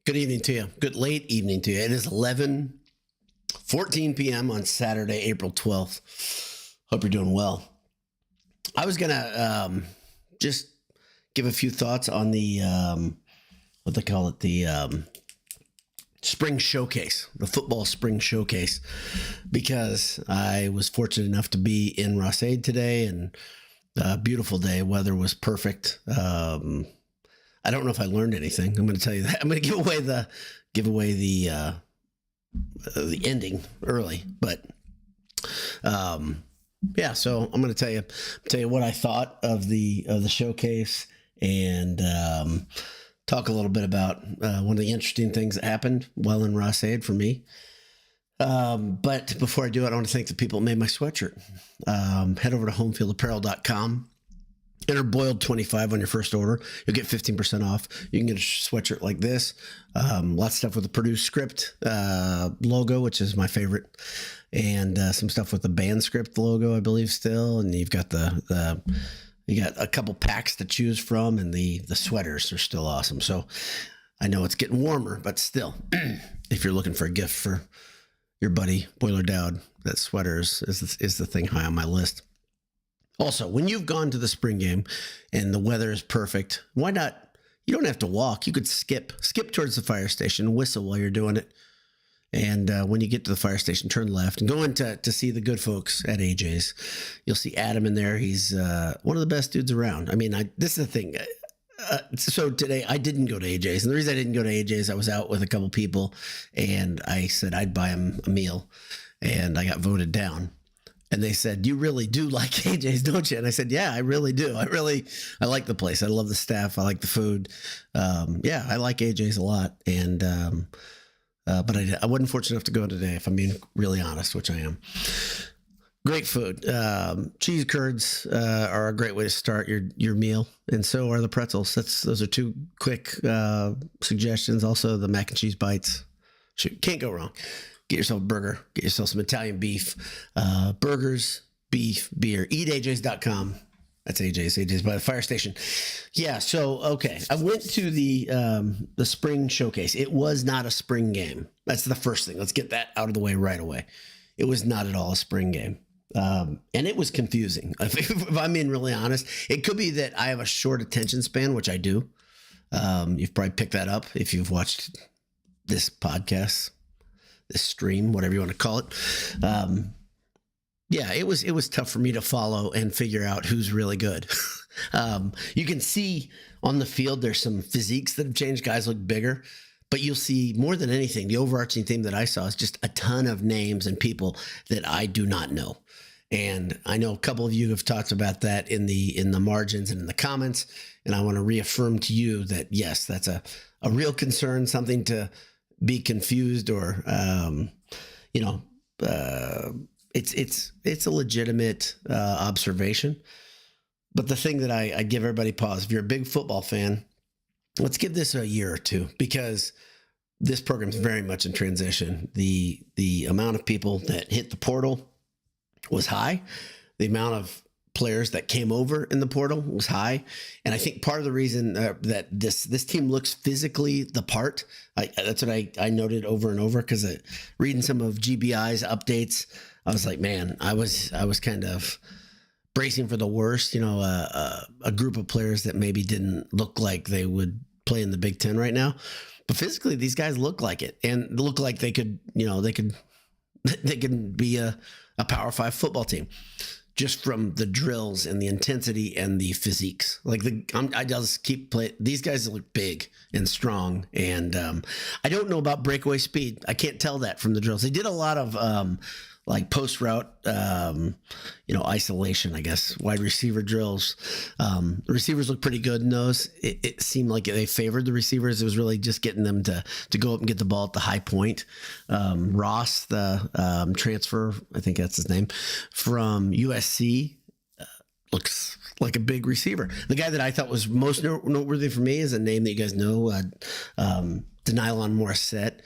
Good evening to you. Good late evening to you. It is 11:14 p.m. on Saturday, April 12th. Hope you're doing well. I was going to just give a few thoughts on the, what they call it, the spring showcase, the football spring showcase, because I was fortunate enough to be in Rossade today, and beautiful day. Weather was perfect. I don't know if I learned anything. I'm going to tell you that. I'm going to give away the ending early, but yeah. So I'm going to tell you what I thought of the showcase, and talk a little bit about one of the interesting things that happened while in Rossade for me. But before I do it, I want to thank the people that made my sweatshirt. Head over to homefieldapparel.com. Enter Boiled25 on your first order. You'll get 15% off. You can get a sweatshirt like this. Lots of stuff with the Purdue script logo, which is my favorite, and some stuff with the band script logo, I believe, still. And you've got you got a couple packs to choose from, and the sweaters are still awesome. So I know it's getting warmer, but still, if you're looking for a gift for your buddy Boiler Dowd, that sweaters is the thing high on my list. Also, when you've gone to the spring game and the weather is perfect, why not? You don't have to walk. You could skip towards the fire station, whistle while you're doing it. And when you get to the fire station, turn left and go in to see the good folks at AJ's. You'll see Adam in there. He's one of the best dudes around. I mean, this is the thing. So today I didn't go to AJ's. And the reason I didn't go to AJ's, I was out with a couple people, and I said I'd buy him a meal, and I got voted down. And they said, "You really do like AJ's, don't you?" And I said, "Yeah, I really do. I like the place. I love the staff. I like the food. Yeah, I like AJ's a lot." And but I wasn't fortunate enough to go today, if I'm being really honest, which I am. Great food. Cheese curds are a great way to start your meal, and so are the pretzels. Those are two quick suggestions. Also, the mac and cheese bites. Shoot, can't go wrong. Get yourself a burger. Get yourself some Italian beef. Burgers, beef, beer. EatAJ's.com. That's AJ's by the fire station. Yeah, so, okay. I went to the spring showcase. It was not a spring game. That's the first thing. Let's get that out of the way right away. It was not at all a spring game. And it was confusing. If I'm being really honest, it could be that I have a short attention span, which I do. You've probably picked that up if you've watched this podcast, this stream, whatever you want to call it. Yeah, it was tough for me to follow and figure out who's really good. You can see on the field, there's some physiques that have changed. Guys look bigger, but you'll see more than anything, the overarching theme that I saw is just a ton of names and people that I do not know. And I know a couple of you have talked about that in the margins and in the comments. And I want to reaffirm to you that, yes, that's a real concern, something to be confused, or, it's a legitimate observation. But the thing that I give everybody pause, if you're a big football fan, let's give this a year or two, because this program is very much in transition. The amount of people that hit the portal was high. The amount of players that came over in the portal was high. And I think part of the reason that this team looks physically the part, that's what I noted over and over, because reading some of GBI's updates, I was like, man, I was kind of bracing for the worst, a group of players that maybe didn't look like they would play in the Big Ten right now. But physically, these guys look like it, and look like they could be a Power 5 football team, just from the drills and the intensity and the physiques. I just keep playing. These guys look big and strong, and I don't know about breakaway speed. I can't tell that from the drills. They did a lot of post route, isolation, I guess, wide receiver drills. The receivers look pretty good in those. It seemed like they favored the receivers. It was really just getting them to go up and get the ball at the high point. Ross, the transfer, I think that's his name, from USC, looks like a big receiver. The guy that I thought was most noteworthy for me is a name that you guys know, Denylon Morissette.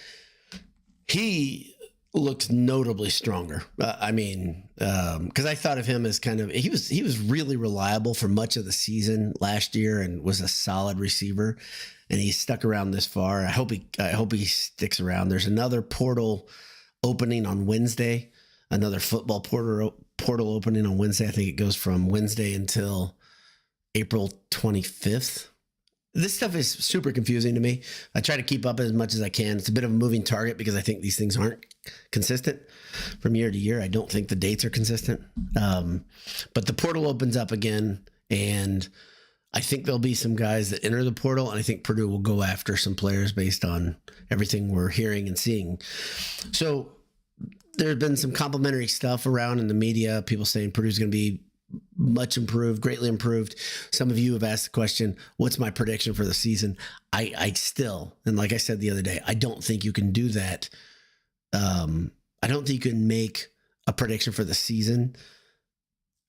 He looked notably stronger. Because I thought of him as he was really reliable for much of the season last year and was a solid receiver, and he stuck around this far. I hope he sticks around. There's another portal opening on Wednesday, another football portal opening on Wednesday. I think it goes from Wednesday until April 25th. This stuff is super confusing to me. I try to keep up as much as I can. It's a bit of a moving target because I think these things aren't consistent from year to year. I don't think the dates are consistent. But the portal opens up again, and I think there'll be some guys that enter the portal, and I think Purdue will go after some players based on everything we're hearing and seeing. So there's been some complimentary stuff around in the media, people saying Purdue's going to be much improved, greatly improved. Some of you have asked the question, what's my prediction for the season? I still, and like I said the other day, I don't think you can do that. I don't think you can make a prediction for the season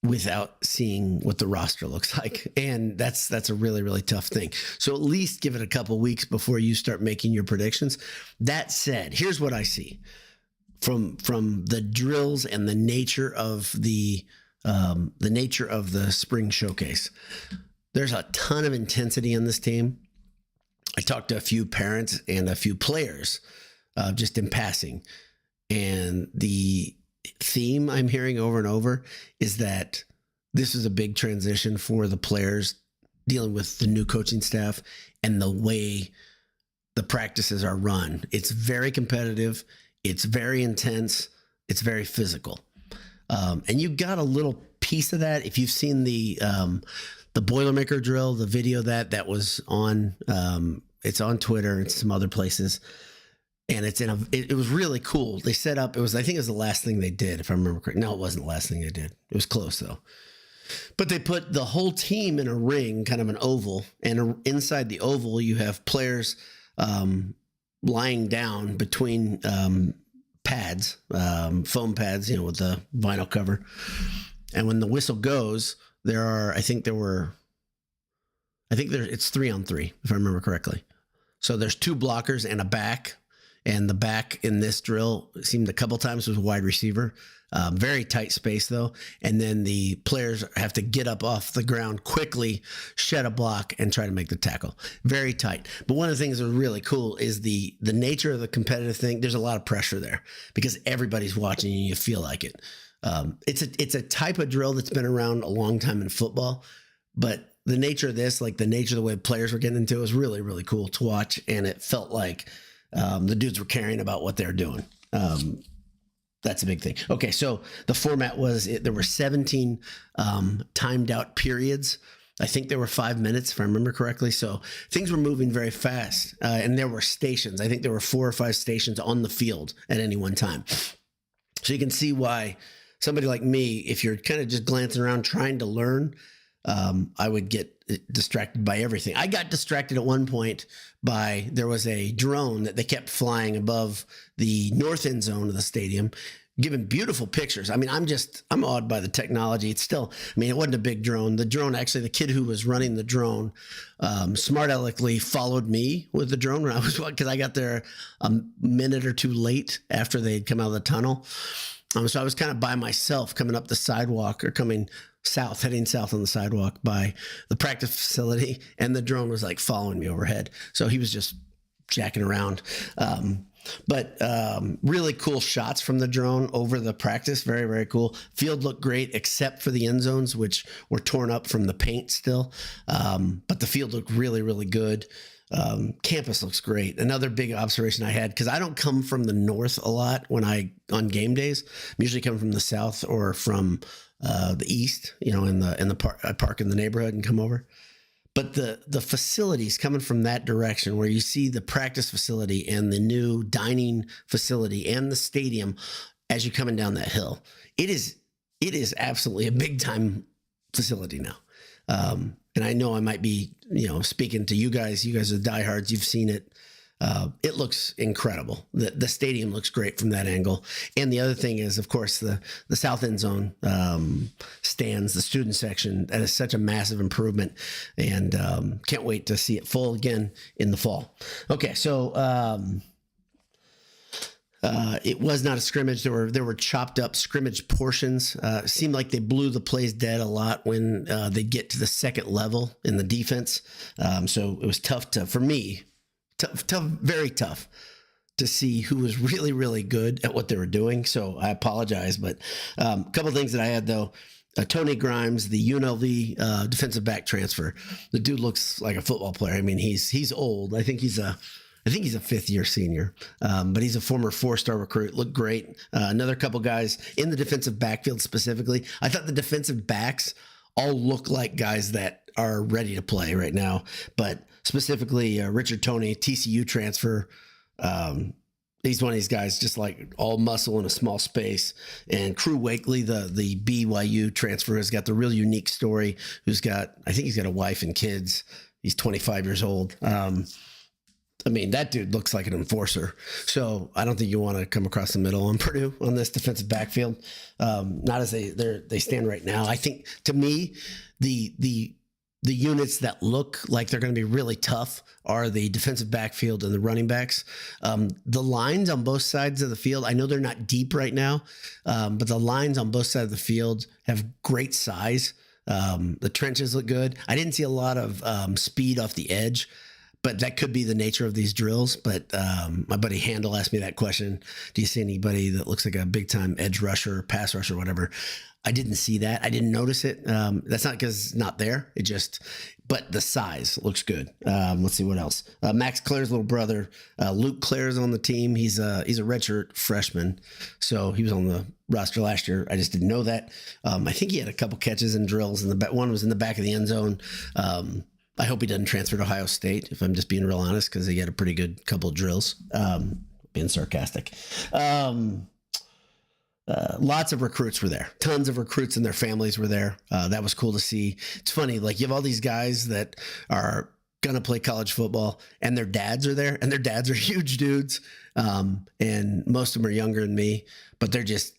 without seeing what the roster looks like. And that's a really, really tough thing. So at least give it a couple weeks before you start making your predictions. That said, here's what I see from the drills and the nature of the spring showcase. There's a ton of intensity in this team. I talked to a few parents and a few players just in passing. And the theme I'm hearing over and over is that this is a big transition for the players dealing with the new coaching staff and the way the practices are run. It's very competitive. It's very intense. It's very physical. And you got a little piece of that. If you've seen the Boilermaker drill, the video that was on, it's on Twitter and some other places. And it was really cool. They set up, I think it was the last thing they did, if I remember correctly. No, it wasn't the last thing they did. It was close though. But they put the whole team in a ring, kind of an oval, and inside the oval, you have players lying down between pads, foam pads, with the vinyl cover. And when the whistle goes, it's 3-on-3, if I remember correctly. So there's two blockers and a back. And the back in this drill seemed a couple times was a wide receiver. Very tight space though. And then the players have to get up off the ground quickly, shed a block, and try to make the tackle. Very tight. But one of the things that was really cool is the nature of the competitive thing. There's a lot of pressure there because everybody's watching and you feel like it. It's a type of drill that's been around a long time in football, but the nature of this, like the nature of the way players were getting into it, was really, really cool to watch. And it felt like the dudes were caring about what they're doing. That's a big thing. Okay, so the format was there were 17 timed out periods. I think there were 5 minutes, if I remember correctly. So things were moving very fast, and there were stations. I think there were 4 or 5 stations on the field at any one time. So you can see why somebody like me, if you're kind of just glancing around trying to learn, I would get distracted by everything. I got distracted at one point by, there was a drone that they kept flying above the north end zone of the stadium, giving beautiful pictures. I mean, I'm awed by the technology. It's still, it wasn't a big drone. The drone, actually, the kid who was running the drone, smart aleckly followed me with the drone because I got there a minute or two late after they'd come out of the tunnel. So I was kind of by myself coming up the sidewalk, or heading south on the sidewalk by the practice facility, and the drone was like following me overhead. So he was just jacking around. But really cool shots from the drone over the practice. Very, very cool. Field looked great, except for the end zones, which were torn up from the paint still. But the field looked really, really good. Campus looks great. Another big observation I had, because I don't come from the north a lot on game days. I'm usually coming from the south or from the east, in the park. I park in the neighborhood and come over. But the facilities coming from that direction, where you see the practice facility and the new dining facility and the stadium as you're coming down that hill, it is absolutely a big time facility now. And I know I might be, speaking to you guys. You guys are diehards. You've seen it. It looks incredible. The stadium looks great from that angle. And the other thing is, of course, the south end zone stands, the student section. That is such a massive improvement, and can't wait to see it full again in the fall. Okay, so It was not a scrimmage. There were chopped up scrimmage portions. It seemed like they blew the plays dead a lot when they get to the second level in the defense. So it was tough for me, very tough to see who was really, really good at what they were doing. So I apologize, but a couple of things that I had though. Tony Grimes, the UNLV defensive back transfer. The dude looks like a football player. I mean, he's old. I think he's a fifth-year senior, but he's a former 4-star recruit. Looked great. Another couple guys in the defensive backfield specifically. I thought the defensive backs all look like guys that are ready to play right now, but specifically Richard Toney, TCU transfer. He's one of these guys just like all muscle in a small space. And Crew Wakely, the BYU transfer, has got the real unique story. I think he's got a wife and kids. He's 25 years old. I mean, that dude looks like an enforcer. So I don't think you want to come across the middle on Purdue on this defensive backfield. Not as they stand right now. I think, to me, the units that look like they're going to be really tough are the defensive backfield and the running backs. The lines on both sides of the field, I know they're not deep right now, but the lines on both sides of the field have great size. The trenches look good. I didn't see a lot of speed off the edge, but that could be the nature of these drills. But my buddy Handel asked me that question. Do you see anybody that looks like a big-time edge rusher, pass rusher, whatever? I didn't see that. I didn't notice it. That's not because it's not there. But the size looks good. Let's see what else. Max Claire's little brother, Luke Claire's on the team. He's a redshirt freshman. So he was on the roster last year. I just didn't know that. I think he had a couple catches and drills in the back. One was in the back of the end zone. I hope he doesn't transfer to Ohio State, if I'm just being real honest, because he had a pretty good couple of drills. Being sarcastic. Lots of recruits were there. Tons of recruits and their families were there. That was cool to see. It's funny, like you have all these guys that are going to play college football and their dads are there, and their dads are huge dudes. And most of them are younger than me, but they're just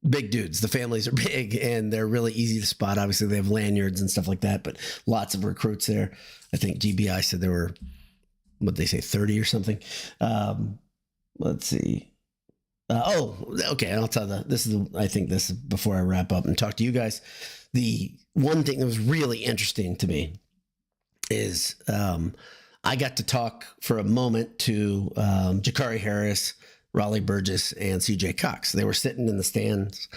big dudes. The families are big and they're really easy to spot. Obviously they have lanyards and stuff like that, but lots of recruits there. I think GBI said there were, what'd they say, 30 or something. Let's see. Okay. I'll tell I think this is before I wrap up and talk to you guys. The one thing that was really interesting to me is I got to talk for a moment to Jakari Harris, Raleigh Burgess, and CJ Cox. They were sitting in the stands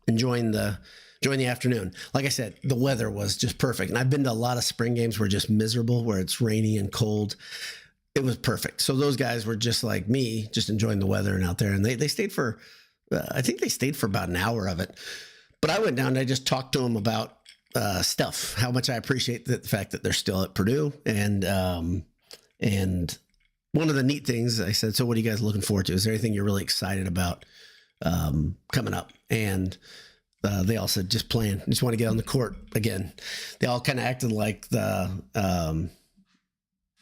enjoying the afternoon. Like I said, the weather was just perfect. And I've been to a lot of spring games where it's just miserable, where it's rainy and cold. It was perfect. So those guys were just like me, just enjoying the weather and out there. And they stayed for, I think they stayed for about an hour of it. But I went down and I just talked to them about stuff, how much I appreciate the fact that they're still at Purdue. And one of the neat things I said, so what are you guys looking forward to? Is there anything you're really excited about coming up? And they all said, just playing. Just want to get on the court again. They all kind of acted like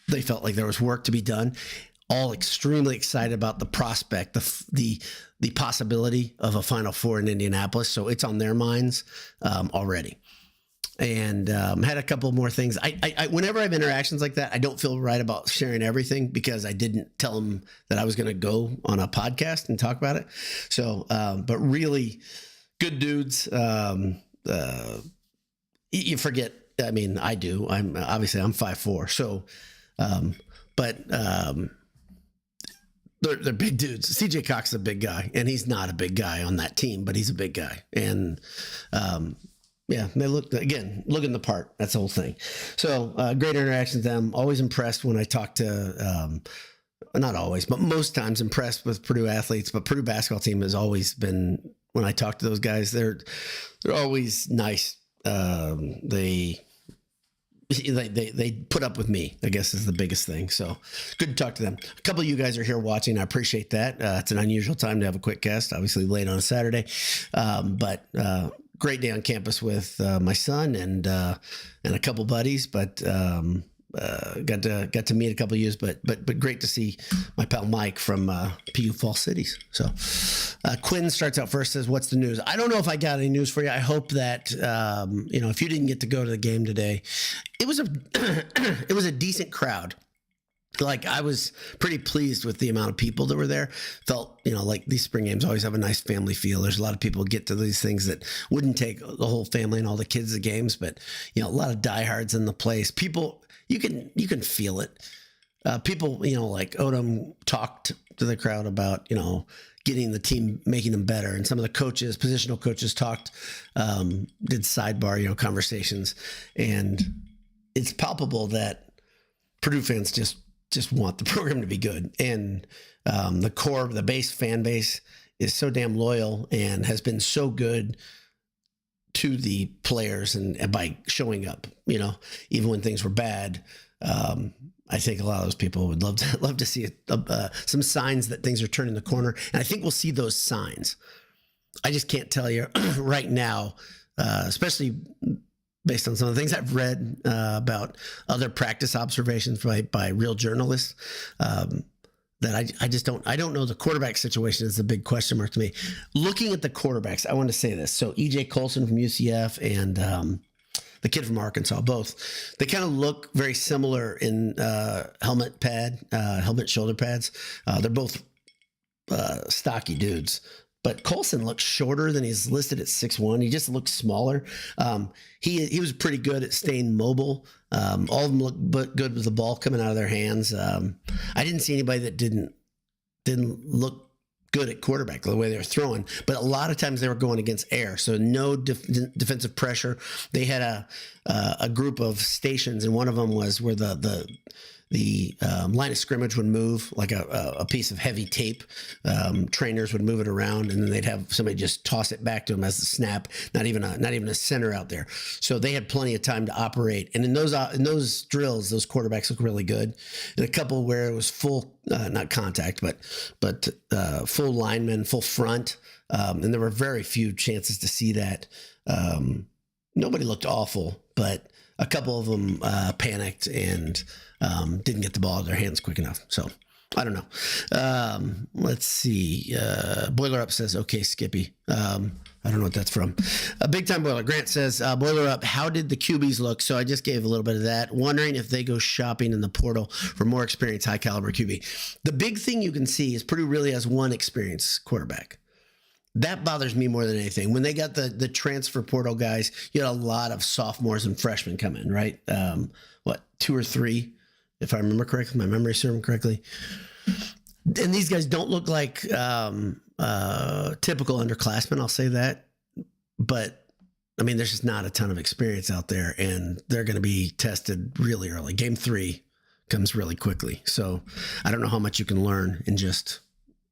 they felt like there was work to be done. All extremely excited about the prospect, the possibility of a Final Four in Indianapolis. So it's on their minds already. And had a couple more things. I whenever I have interactions like that, I don't feel right about sharing everything because I didn't tell them that I was going to go on a podcast and talk about it. So, but really good dudes. You forget. I mean, I do. I'm 5'4". So, but they're big dudes. CJ Cox is a big guy, and he's not a big guy on that team, but he's a big guy. And yeah, they looking the part. That's the whole thing. So great interaction with them. Always impressed when I talk to, not always, but most times impressed with Purdue athletes. But Purdue basketball team has always been, when I talk to those guys, they're always nice. They put up with me, I guess, is the biggest thing. So good to talk to them. A couple of you guys are here watching. I appreciate that. It's an unusual time to have a quick cast, obviously late on a Saturday. But great day on campus with my son and a couple buddies, but got to meet a couple of yous, but great to see my pal Mike from PU Fall Cities. So Quinn starts out first, says, what's the news? I don't know if I got any news for you. I hope that if you didn't get to go to the game today, it was a decent crowd. like I was pretty pleased with the amount of people that were there. Felt, like these spring games always have a nice family feel. There's a lot of people who get to these things that wouldn't take the whole family and all the kids to games, but a lot of diehards in the place. People, you can feel it. People, like Odom talked to the crowd about, getting the team, making them better. And some of the coaches, positional coaches talked, did sidebar, conversations. And it's palpable that Purdue fans just want the program to be good. And the base fan base is so damn loyal and has been so good to the players and by showing up, even when things were bad. I think a lot of those people would love to see some signs that things are turning the corner. And I think we'll see those signs. I just can't tell you right now, especially based on some of the things I've read about other practice observations by real journalists, that I don't know. The quarterback situation is the big question mark to me. Looking at the quarterbacks, I want to say this. So EJ Colson from UCF and the kid from Arkansas, both, they kind of look very similar in helmet shoulder pads. They're both stocky dudes. But Colson looks shorter than he's listed at 6'1". He just looks smaller. He was pretty good at staying mobile. All of them look good with the ball coming out of their hands. I didn't see anybody that didn't look good at quarterback the way they were throwing, but a lot of times they were going against air, so no defensive pressure. They had a group of stations, and one of them was where the line of scrimmage would move like a piece of heavy tape. Trainers would move it around, and then they'd have somebody just toss it back to them as a snap. Not even a center out there. So they had plenty of time to operate. And in those drills, those quarterbacks look really good. And a couple where it was full, not contact, but full linemen, full front. And there were very few chances to see that. Nobody looked awful, but a couple of them panicked and didn't get the ball out of their hands quick enough. So I don't know. Let's see. Boiler Up says, okay, Skippy. I don't know what that's from. A Big Time Boiler. Grant says, Boiler Up, how did the QBs look? So I just gave a little bit of that. Wondering if they go shopping in the portal for more experienced, high caliber QB. The big thing you can see is Purdue really has one experienced quarterback. That bothers me more than anything. When they got the transfer portal guys, you had a lot of sophomores and freshmen come in, right? 2 or 3, if I remember correctly, my memory serves correctly. And these guys don't look like typical underclassmen, I'll say that. But, I mean, there's just not a ton of experience out there, and they're going to be tested really early. Game 3 comes really quickly. So I don't know how much you can learn in just,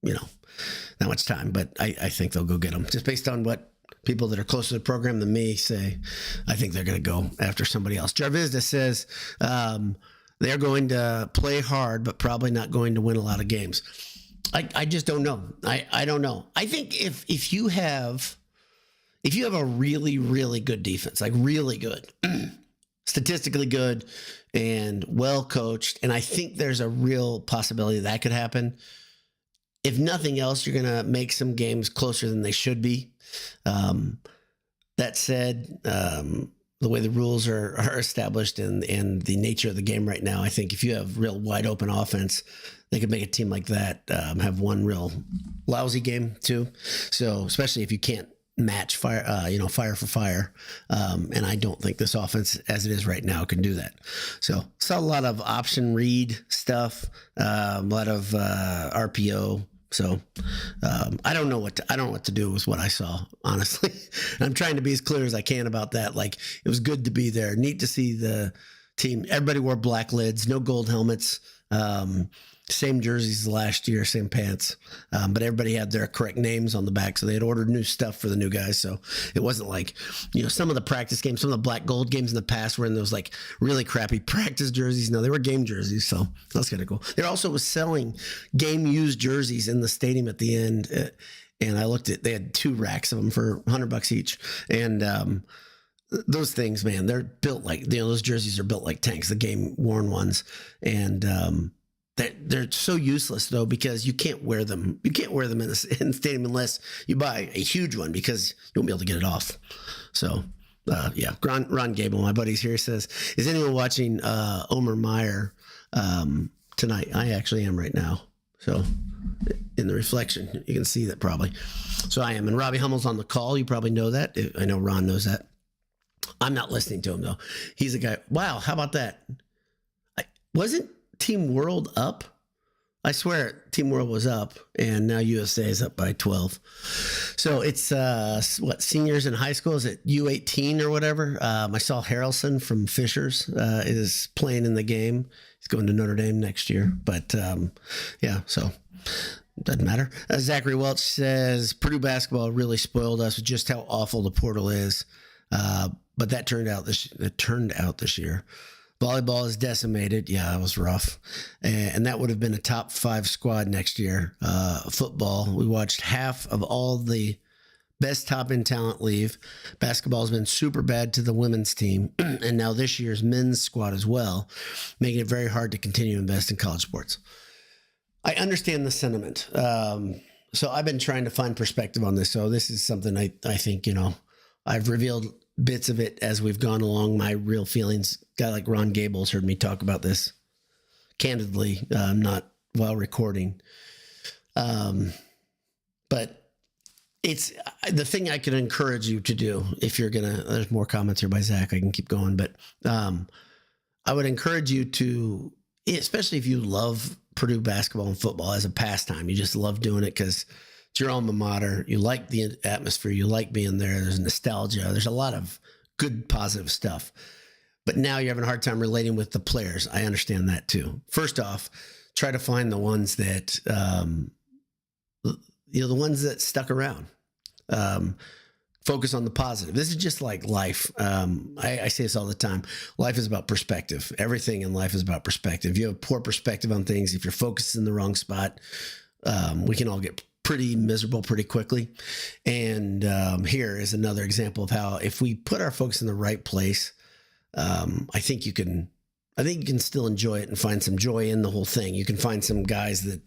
not much time, but I think they'll go get them just based on what people that are closer to the program than me say. I think they're going to go after somebody else. Jarvizda says they're going to play hard, but probably not going to win a lot of games. I just don't know. I don't know. I think if you have a really, really good defense, like really good, statistically good and well coached, and I think there's a real possibility that could happen. If nothing else, you're going to make some games closer than they should be. That said, the way the rules are established and the nature of the game right now, I think if you have real wide open offense, they could make a team like that have one real lousy game too. So especially if you can't match fire for fire. And I don't think this offense as it is right now can do that. So saw a lot of option read stuff, a lot of RPO. So I don't know what to do with what I saw, honestly. I'm trying to be as clear as I can about that. Like, it was good to be there. Neat to see the team. Everybody wore black lids, no gold helmets, same jerseys last year, same pants. But everybody had their correct names on the back. So they had ordered new stuff for the new guys. So it wasn't like, some of the practice games, some of the black gold games in the past were in those like really crappy practice jerseys. No, they were game jerseys. So that's kind of cool. They also was selling game used jerseys in the stadium at the end. And I looked at, they had 2 racks of them for $100 each. And, those things, man, they're built like, those jerseys are built like tanks, the game worn ones. And, they're so useless though, because you can't wear them. You can't wear them in the stadium unless you buy a huge one, because you won't be able to get it off. So, yeah. Ron Gable, my buddy's here, says, is anyone watching Omer Meyer tonight. I actually am right now. So in the reflection, you can see that probably. So I am. And Robbie Hummel's on the call. You probably know that. I know Ron knows that. I'm not listening to him, though. He's a guy. Wow, how about that? Wasn't Team World up? I swear Team World was up, and now USA is up by 12. So it's, seniors in high school? Is it U18 or whatever? I saw Harrelson from Fishers is playing in the game. He's going to Notre Dame next year. But, yeah, so doesn't matter. Zachary Welch says, Purdue basketball really spoiled us with just how awful the portal is. But that turned out this year. Volleyball is decimated. Yeah, it was rough. And that would have been a top 5 squad next year. Football, we watched half of all the best top-end talent leave. Basketball has been super bad to the women's team. And now this year's men's squad as well, making it very hard to continue to invest in college sports. I understand the sentiment. So I've been trying to find perspective on this. So this is something I think, I've revealed bits of it as we've gone along. My real feelings. A guy like Ron Gable's heard me talk about this candidly, not while recording. But it's the thing I can encourage you to do if you're there's more comments here by Zach. I can keep going, but I would encourage you to, especially if you love Purdue basketball and football as a pastime, you just love doing it because it's your alma mater. You like the atmosphere. You like being there. There's nostalgia. There's a lot of good, positive stuff. But now you're having a hard time relating with the players. I understand that too. First off, try to find the ones that, the ones that stuck around. Focus on the positive. This is just like life. I say this all the time. Life is about perspective. Everything in life is about perspective. If you have poor perspective on things, if you're focused in the wrong spot, we can all get pretty miserable pretty quickly. And here is another example of how if we put our focus in the right place, I think you can still enjoy it and find some joy in the whole thing. You can find some guys that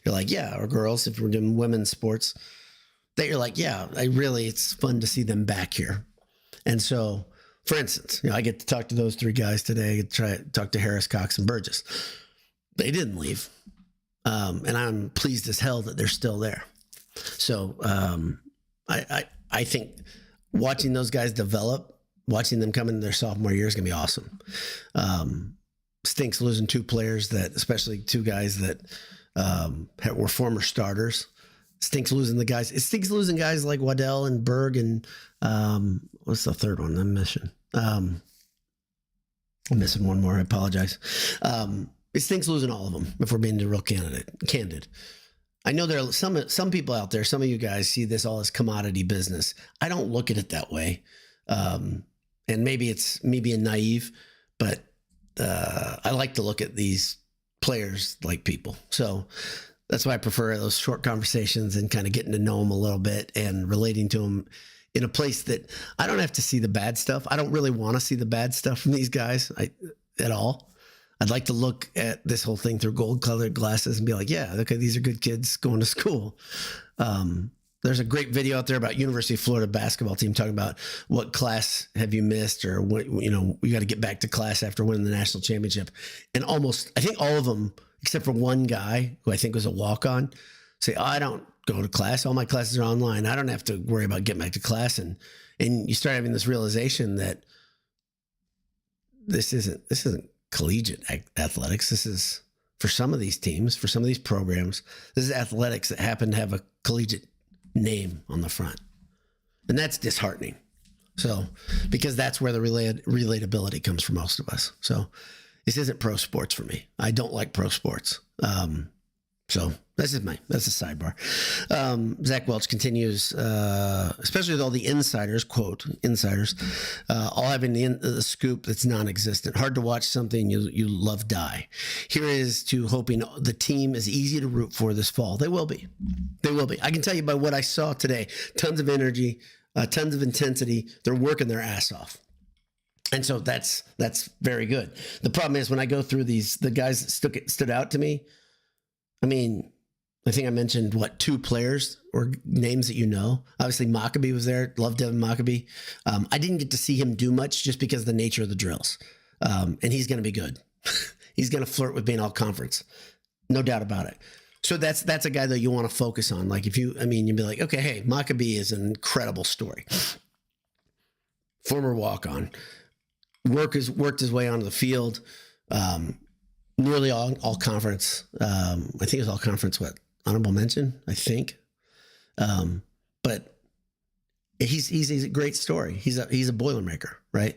you're like, yeah, or girls, if we're doing women's sports, that you're like, yeah, it's fun to see them back here. And so, for instance, I get to talk to those 3 guys today. I get to talk to Harris, Cox, and Burgess. They didn't leave. And I'm pleased as hell that they're still there. So I think watching those guys develop, watching them come into their sophomore year is going to be awesome. Stinks losing 2 players especially 2 guys that were former starters. Stinks losing the guys. It stinks losing guys like Waddell and Berg and what's the third one I'm missing? I'm missing one more. I apologize. It stinks losing all of them if we're being real candid. I know there are some people out there, some of you guys see this all as commodity business. I don't look at it that way. And maybe it's me being naive, but I like to look at these players like people. So that's why I prefer those short conversations and kind of getting to know them a little bit and relating to them in a place that I don't have to see the bad stuff. I don't really want to see the bad stuff from these guys at all. I'd like to look at this whole thing through gold-colored glasses and be like, yeah, okay, these are good kids going to school. There's a great video out there about University of Florida basketball team talking about what class have you missed or what, you got to get back to class after winning the national championship. And I think all of them, except for one guy who I think was a walk-on, say, I don't go to class. All my classes are online. I don't have to worry about getting back to class. And you start having this realization that this isn't collegiate athletics. This is, for some of these teams, for some of these programs, this is athletics that happen to have a collegiate name on the front. And that's disheartening. So, because that's where the relatability comes for most of us. So this isn't pro sports for me. I don't like pro sports. So that's a sidebar. Zach Welch continues, especially with all the insiders, quote, insiders, all having the scoop that's non-existent. Hard to watch something you love die. Here is to hoping the team is easy to root for this fall. They will be. They will be. I can tell you by what I saw today, tons of energy, tons of intensity. They're working their ass off. And so that's very good. The problem is when I go through the guys that stood out to me, I mean, I think I mentioned, 2 players or names that Obviously, Maccabee was there. Love Devin Maccabee. I didn't get to see him do much just because of the nature of the drills. And he's going to be good. He's going to flirt with being all conference. No doubt about it. So that's a guy that you want to focus on. Like you'd be like, okay, hey, Maccabee is an incredible story. Former walk-on, worked his way onto the field. Nearly all conference. I think it was all conference. What, honorable mention? I think. But he's a great story. He's a Boilermaker, right?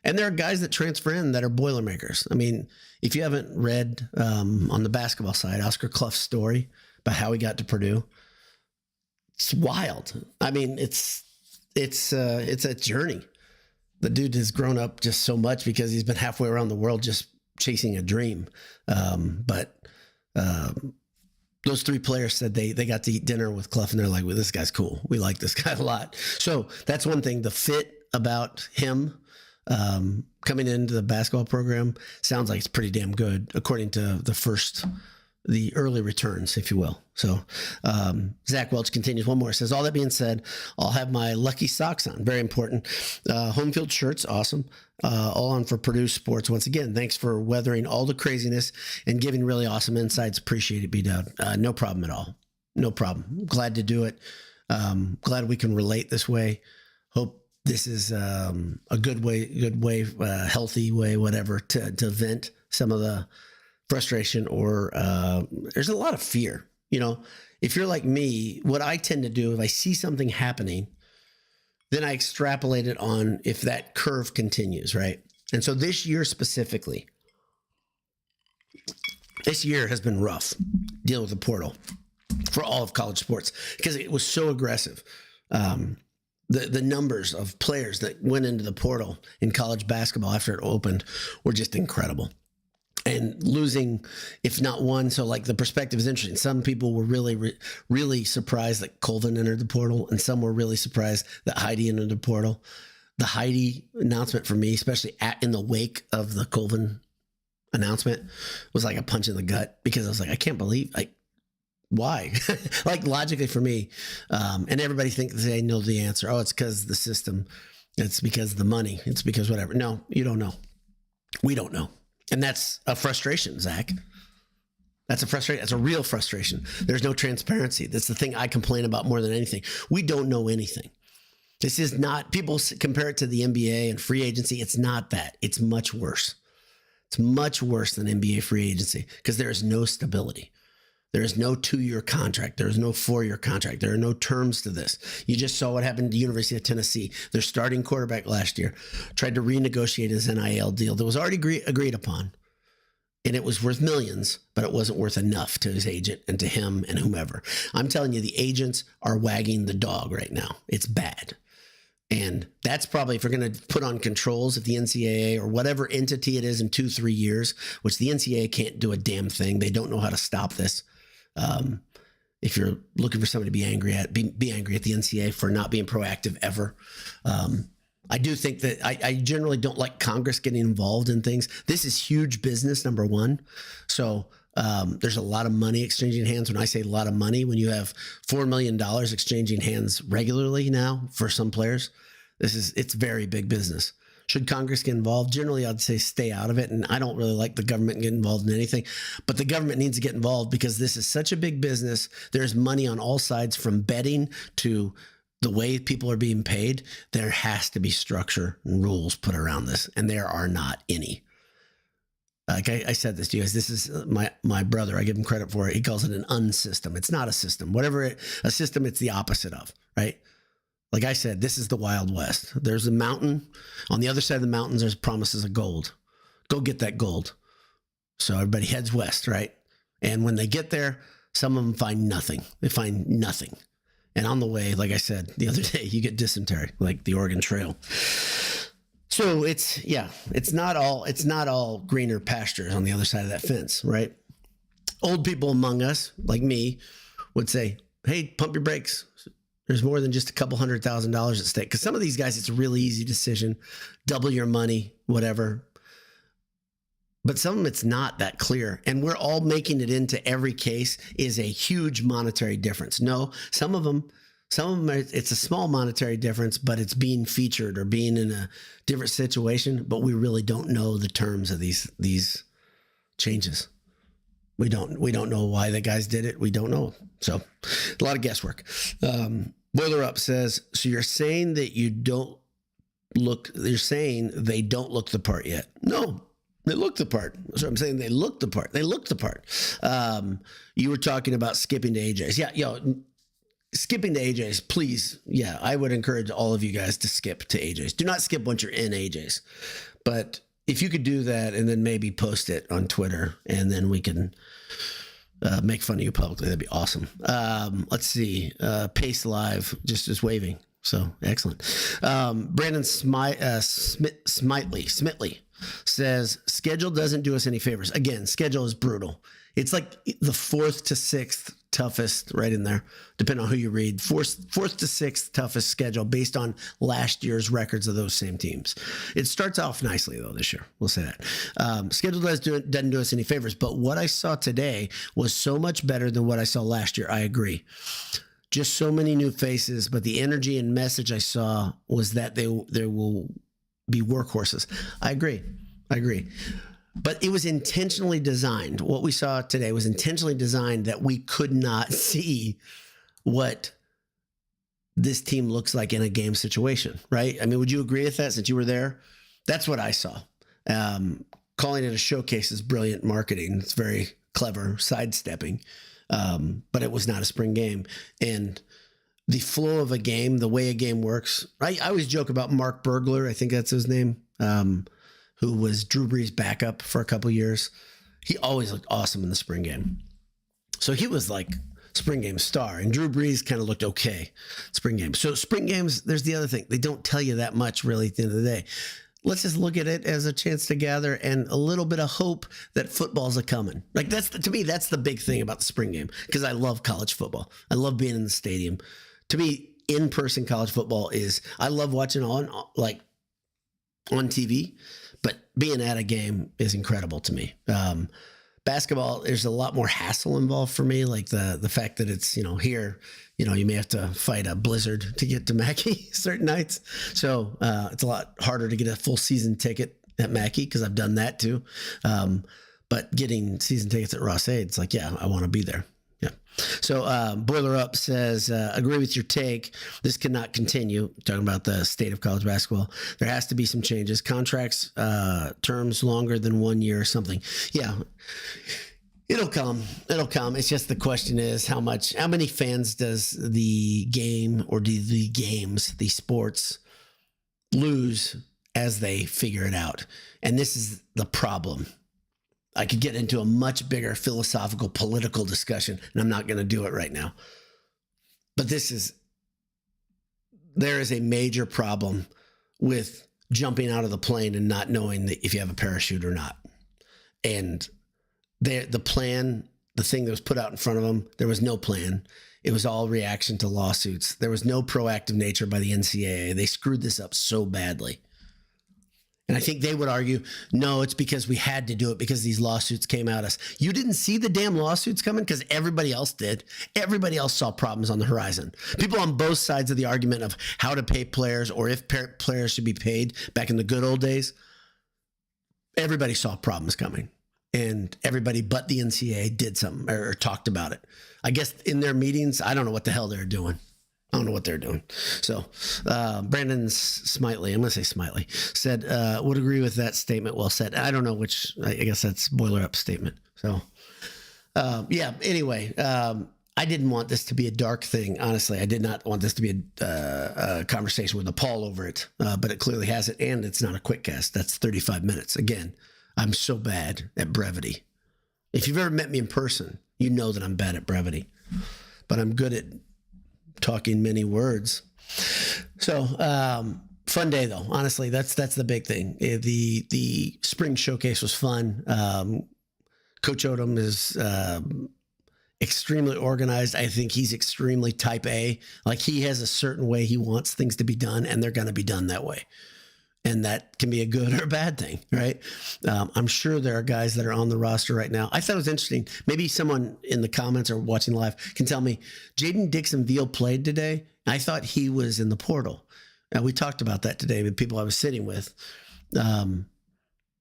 And there are guys that transfer in that are Boilermakers. I mean, if you haven't read on the basketball side, Oscar Clough's story about how he got to Purdue, it's wild. I mean, it's a journey. The dude has grown up just so much because he's been halfway around the world just chasing a dream. But those three players said they got to eat dinner with Clough, and they're like, well, this guy's cool. We like this guy a lot. So that's one thing. The fit about him coming into the basketball program sounds like it's pretty damn good, according to the early returns, if you will. So Zach Welch continues one more. Says, all that being said, I'll have my lucky socks on. Very important. Home field shirts, awesome. All on for Purdue sports. Once again, thanks for weathering all the craziness and giving really awesome insights. Appreciate it, B-Dub. No problem at all. No problem. Glad to do it. Glad we can relate this way. Hope this is a good way, healthy way, whatever, to vent some of the frustration or there's a lot of fear. You know, if you're like me, what I tend to do if I see something happening, then I extrapolate it on if that curve continues, right? And so this year specifically, this year has been rough dealing with the portal for all of college sports because it was so aggressive. The numbers of players that went into the portal in college basketball after it opened were just incredible. And losing, if not one, so like the perspective is interesting. Some people were really surprised that Colvin entered the portal, and some were really surprised that Heidi entered the portal. The Heidi announcement for me, especially in the wake of the Colvin announcement, was like a punch in the gut because I was like, I can't believe, like, why? Like logically for me, and everybody thinks they know the answer. Oh, it's because the system. It's because of the money. It's because whatever. No, you don't know. We don't know. And that's a frustration, Zach. That's a frustration. That's a real frustration. There's no transparency. That's the thing I complain about more than anything. We don't know anything. This is not, people compare it to the NBA and free agency. It's not that. It's much worse. It's much worse than NBA free agency because there is no stability. There is no 2-year contract. There is no 4-year contract. There are no terms to this. You just saw what happened to the University of Tennessee. Their starting quarterback last year tried to renegotiate his NIL deal that was already agreed upon. And it was worth millions, but it wasn't worth enough to his agent and to him and whomever. I'm telling you, the agents are wagging the dog right now. It's bad. And that's probably, if we're going to put on controls at the NCAA or whatever entity it is in 2-3 years, which the NCAA can't do a damn thing. They don't know how to stop this. If you're looking for somebody to be angry at, be angry at the NCAA for not being proactive ever. I do think that I generally don't like Congress getting involved in things. This is huge business, number one. So there's a lot of money exchanging hands. When I say a lot of money, when you have $4 million exchanging hands regularly now for some players, it's very big business. Should Congress get involved? Generally, I'd say stay out of it. And I don't really like the government getting involved in anything. But the government needs to get involved because this is such a big business. There's money on all sides, from betting to the way people are being paid. There has to be structure and rules put around this. And there are not any. Like I said this to you guys, this is my brother. I give him credit for it. He calls it an unsystem. It's not a system. A system, it's the opposite of, right? Like I said, this is the Wild West. There's a mountain. On the other side of the mountains, there's promises of gold. Go get that gold. So everybody heads west, right? And when they get there, some of them find nothing. They find nothing. And on the way, like I said the other day, you get dysentery, like the Oregon Trail. So it's not all greener pastures on the other side of that fence, right? Old people among us, like me, would say, hey, pump your brakes. There's more than just a couple $100,000 at stake. Because some of these guys, it's a really easy decision. Double your money, whatever. But some of them, it's not that clear. And we're all making it into every case is a huge monetary difference. No, some of them, it's a small monetary difference, but it's being featured or being in a different situation. But we really don't know the terms of these changes. We don't know why the guys did it. We don't know. So a lot of guesswork. Boiler Up says, so you're saying that you're saying they don't look the part yet. No, they look the part. So I'm saying they look the part. They look the part. You were talking about skipping to AJ's. Yeah, skipping to AJ's, please. Yeah, I would encourage all of you guys to skip to AJ's. Do not skip once you're in AJ's. But if you could do that and then maybe post it on Twitter and then we can make fun of you publicly, that'd be awesome. Let's see. Pace Live just is waving. So excellent. Brandon Smitley says, schedule doesn't do us any favors. Again, schedule is brutal. It's like the 4th to 6th toughest, right in there, depending on who you read. 4th to 6th toughest schedule based on last year's records of those same teams. It starts off nicely, though, this year. We'll say that. Schedule doesn't do us any favors, but what I saw today was so much better than what I saw last year. I agree. Just so many new faces, but the energy and message I saw was that there will be workhorses. I agree. But it was intentionally designed. What we saw today was intentionally designed that we could not see what this team looks like in a game situation, right? I mean, would you agree with that since you were there? That's what I saw. Calling it a showcase is brilliant marketing. It's very clever sidestepping, but it was not a spring game. And the flow of a game, the way a game works, I always joke about Mark Burglar. I think that's his name. Who was Drew Brees' backup for a couple years. He always looked awesome in the spring game. So he was like spring game star, and Drew Brees kind of looked okay spring game. So spring games, there's the other thing. They don't tell you that much really at the end of the day. Let's just look at it as a chance to gather and a little bit of hope that football's a coming. Like to me, that's the big thing about the spring game, because I love college football. I love being in the stadium. To me, in-person college football I love watching on TV. But being at a game is incredible to me. Basketball, there's a lot more hassle involved for me. Like the fact that it's, here, you may have to fight a blizzard to get to Mackey certain nights. So it's a lot harder to get a full season ticket at Mackey because I've done that too. But getting season tickets at Ross-Ade, it's like, yeah, I want to be there. Yeah. So Boiler Up says, agree with your take. This cannot continue. Talking about the state of college basketball. There has to be some changes. Contracts, terms longer than 1 year or something. Yeah. It'll come. It's just the question is how many fans does the game or do the games, the sports lose as they figure it out? And this is the problem. I could get into a much bigger philosophical, political discussion, and I'm not going to do it right now. But there is a major problem with jumping out of the plane and not knowing if you have a parachute or not. And the plan, the thing that was put out in front of them, there was no plan. It was all reaction to lawsuits. There was no proactive nature by the NCAA. They screwed this up so badly. And I think they would argue, no, it's because we had to do it because these lawsuits came at us. You didn't see the damn lawsuits coming because everybody else did. Everybody else saw problems on the horizon. People on both sides of the argument of how to pay players or if players should be paid back in the good old days, everybody saw problems coming. And everybody but the NCAA did something or talked about it. I guess in their meetings, I don't know what the hell they're doing. I don't know what they're doing. So Brandon Smitley, I'm going to say Smitley, said, would agree with that statement. Well said. I don't know which, I guess that's Boiler Up statement. So anyway, I didn't want this to be a dark thing. Honestly, I did not want this to be a conversation with a Paul over it, but it clearly has it. And it's not a quick cast. That's 35 minutes. Again, I'm so bad at brevity. If you've ever met me in person, you know that I'm bad at brevity, but I'm good at talking many words. So fun day though. Honestly, that's the big thing. The spring showcase was fun. Coach Odom is extremely organized. I think he's extremely type A. Like he has a certain way he wants things to be done, and they're going to be done that way. And that can be a good or a bad thing, right? I'm sure there are guys that are on the roster right now. I thought it was interesting. Maybe someone in the comments or watching live can tell me, Jaden Dixon-Veal played today. I thought he was in the portal. We talked about that today with people I was sitting with.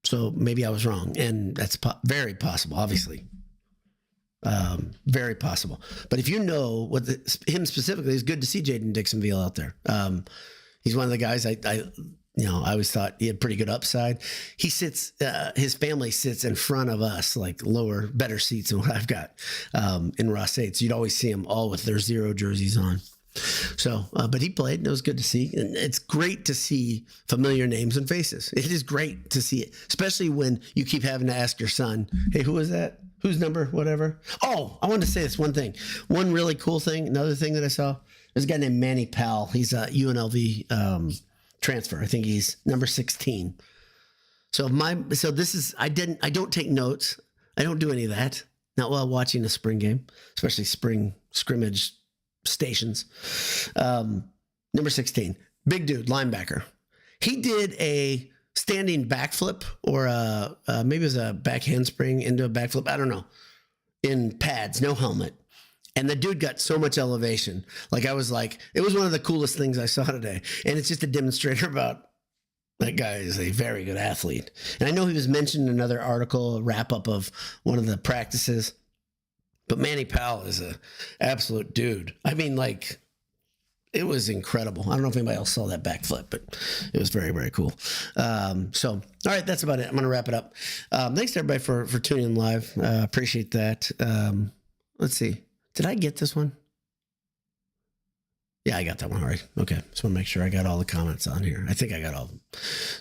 So maybe I was wrong, and that's very possible, obviously. Very possible. But if you know what him specifically, it's good to see Jaden Dixonville out there. He's one of the guys I always thought he had pretty good upside. He sits, his family sits in front of us, like lower, better seats than what I've got in Ross-Ade. So you'd always see them all with their 0 jerseys on. So, but he played, and it was good to see. And it's great to see familiar names and faces. It is great to see it, especially when you keep having to ask your son, hey, who was that? Whose number? Whatever. Oh, I wanted to say this one thing. One really cool thing, another thing that I saw, there's a guy named Manny Powell. He's a UNLV transfer. I think he's number 16. So this is, I don't take notes. I don't do any of that. Not while watching a spring game, especially spring scrimmage stations. Number 16, big dude, linebacker. He did a standing backflip, or maybe it was a back handspring into a backflip. I don't know. In pads, no helmet. And the dude got so much elevation. Like, I was like, it was one of the coolest things I saw today. And it's just a demonstrator about that guy is a very good athlete. And I know he was mentioned in another article, a wrap up of one of the practices. But Manny Powell is an absolute dude. I mean, like, it was incredible. I don't know if anybody else saw that backflip, but it was very, very cool. So, all right, that's about it. I'm going to wrap it up. Thanks to everybody for tuning in live. Appreciate that. Let's see. Did I get this one? Yeah, I got that one. All right. Okay. Just want to make sure I got all the comments on here. I think I got all of them.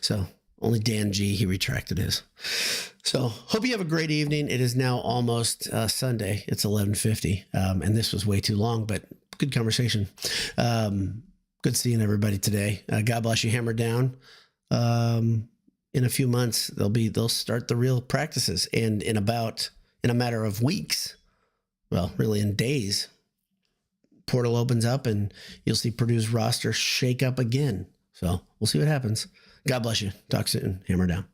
So only Dan G, he retracted his. So hope you have a great evening. It is now almost Sunday. It's 11:50. And this was way too long, but good conversation. Good seeing everybody today. God bless you. Hammer down. In a few months, they'll start the real practices. And in a matter of weeks, well, really in days, portal opens up and you'll see Purdue's roster shake up again. So we'll see what happens. God bless you. Talk soon. Hammer down.